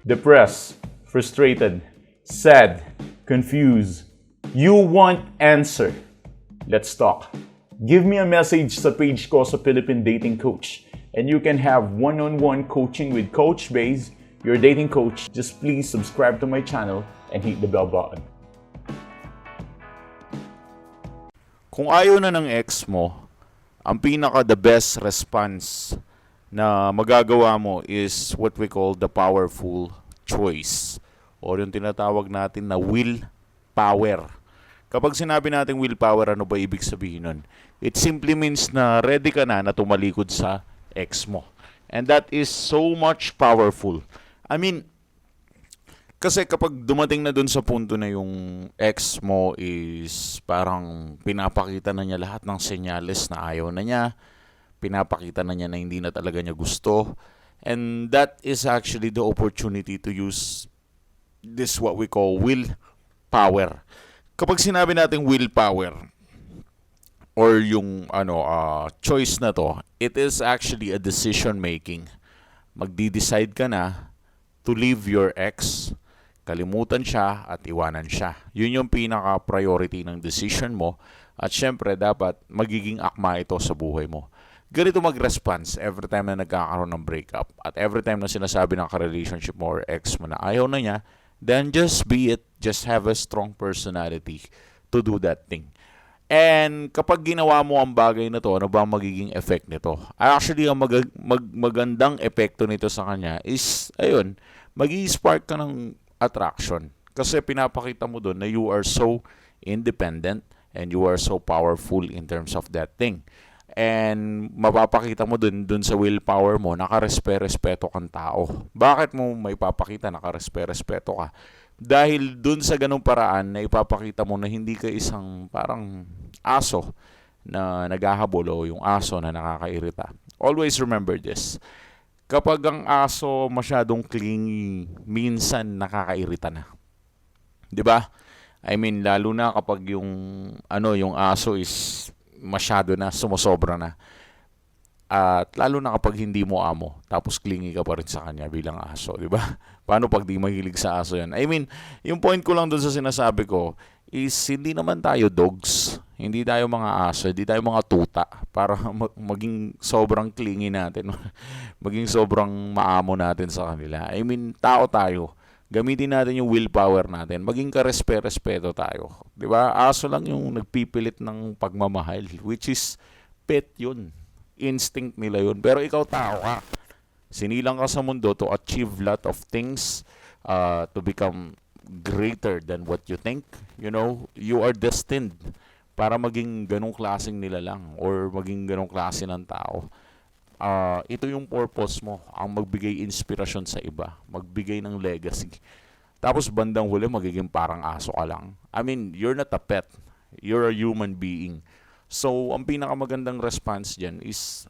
depressed, frustrated, sad, confused. You want answer. Let's talk. Give me a message sa page ko sa Philippine Dating Coach and you can have one-on-one coaching with Coach Baze, your dating coach. Just please subscribe to my channel and hit the bell button. Kung ayaw na ng ex mo, ang pinaka-the best response na magagawa mo is what we call the powerful choice or yung tinatawag natin na willpower. Kapag sinabi natin willpower, ano ba ibig sabihin nun? It simply means na ready ka na tumalikod sa ex mo. And that is so much powerful. I mean, kasi kapag dumating na dun sa punto na yung ex mo is parang pinapakita na niya lahat ng senyales na ayaw na niya, pinapakita na niya na hindi na talaga niya gusto, and that is actually the opportunity to use this what we call willpower. Kapag sinabi natin willpower or yung choice na to, it is actually a decision making. Magdi-decide ka na to leave your ex, kalimutan siya at iwanan siya. Yun yung pinaka-priority ng decision mo at syempre dapat magiging akma ito sa buhay mo. Ganito mag-response every time na nagkakaroon ng breakup at every time na sinasabi ng ka-relationship mo or ex mo na ayaw na niya, then just be it. Just have a strong personality to do that thing. And kapag ginawa mo ang bagay na to, ano ba ang magiging effect nito? Actually, ang magandang epekto nito sa kanya is, ayun, mag-i-spark ka ng attraction. Kasi pinapakita mo doon na you are so independent and you are so powerful in terms of that thing. And mapapakita mo dun sa willpower mo, nakarespeto kang tao. Bakit mo may papakita nakarespeto ka? Dahil dun sa ganung paraan na ipapakita mo na hindi ka isang parang aso na naghahabol o yung aso na nakakairita. Always remember this. Kapag ang aso masyadong clingy, minsan nakakairita na. 'Di ba? I mean, lalo na kapag yung aso is masyado na, sumusobra na. At lalo na kapag hindi mo amo, tapos clingy ka pa rin sa kanya bilang aso, di ba? Paano pag di mahilig sa aso yan? I mean, yung point ko lang doon sa sinasabi ko is hindi naman tayo dogs, hindi tayo mga aso, hindi tayo mga tuta para maging sobrang clingy natin, maging sobrang maamo natin sa kanila. I mean, tao tayo. Gamitin natin yung willpower natin. Maging karespeto tayo. Di ba? Aso lang yung nagpipilit ng pagmamahal, which is pet yun. Instinct nila yun. Pero ikaw tao ka. Sinilang ka sa mundo to achieve lot of things, to become greater than what you think. You know, you are destined para maging ganong klaseng nila lang or maging ganong klase ng tao. Ito yung purpose mo, ang magbigay inspirasyon sa iba, magbigay ng legacy. Tapos bandang huli, magiging parang aso ka lang. I mean, you're not a pet. You're a human being. So, ang pinakamagandang response dyan is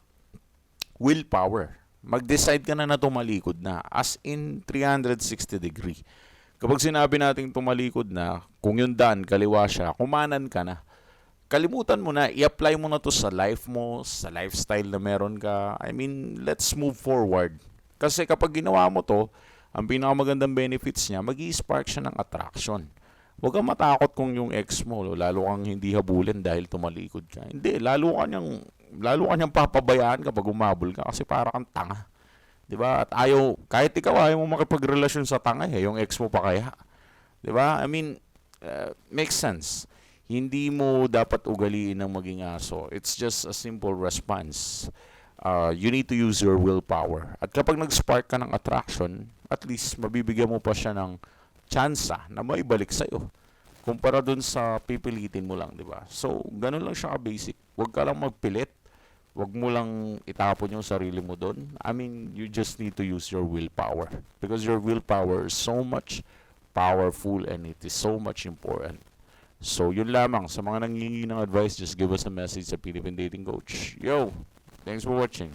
willpower. Mag-decide ka na tumalikod na, as in 360 degree. Kapag sinabi natin tumalikod na, kung yung daan, kaliwa siya, kumanan ka na. Kalimutan mo na, i-apply mo na to sa life mo, sa lifestyle na meron ka. I mean, let's move forward. Kasi kapag ginawa mo to, ang pinakamagandang benefits niya, mag-i-spark siya ng attraction. Huwag kang matakot kung yung ex mo, lalo kang hindi habulin dahil tumalikod ka. Hindi, lalo ka niyang papabayaan kapag umabol ka kasi para kang tanga. 'Di ba? At kahit ikaw ayaw mo makipagrelasyon sa tanga yung ex mo pa kaya. 'Di ba? I mean, makes sense. Hindi mo dapat ugaliin ng maging aso. It's just a simple response. You need to use your willpower. At kapag nag-spark ka ng attraction, at least mabibigyan mo pa siya ng tsansa na maibalik sa'yo. Kumpara dun sa pipilitin mo lang, di ba? So, ganun lang siya ka-basic. Huwag ka lang magpilit. Huwag mo lang itapon yung sarili mo dun. I mean, you just need to use your willpower. Because your willpower is so much powerful and it is so much important. So, yun lamang. Sa mga nangingi ng advice, just give us a message sa Philippine Dating Coach. Yo! Thanks for watching.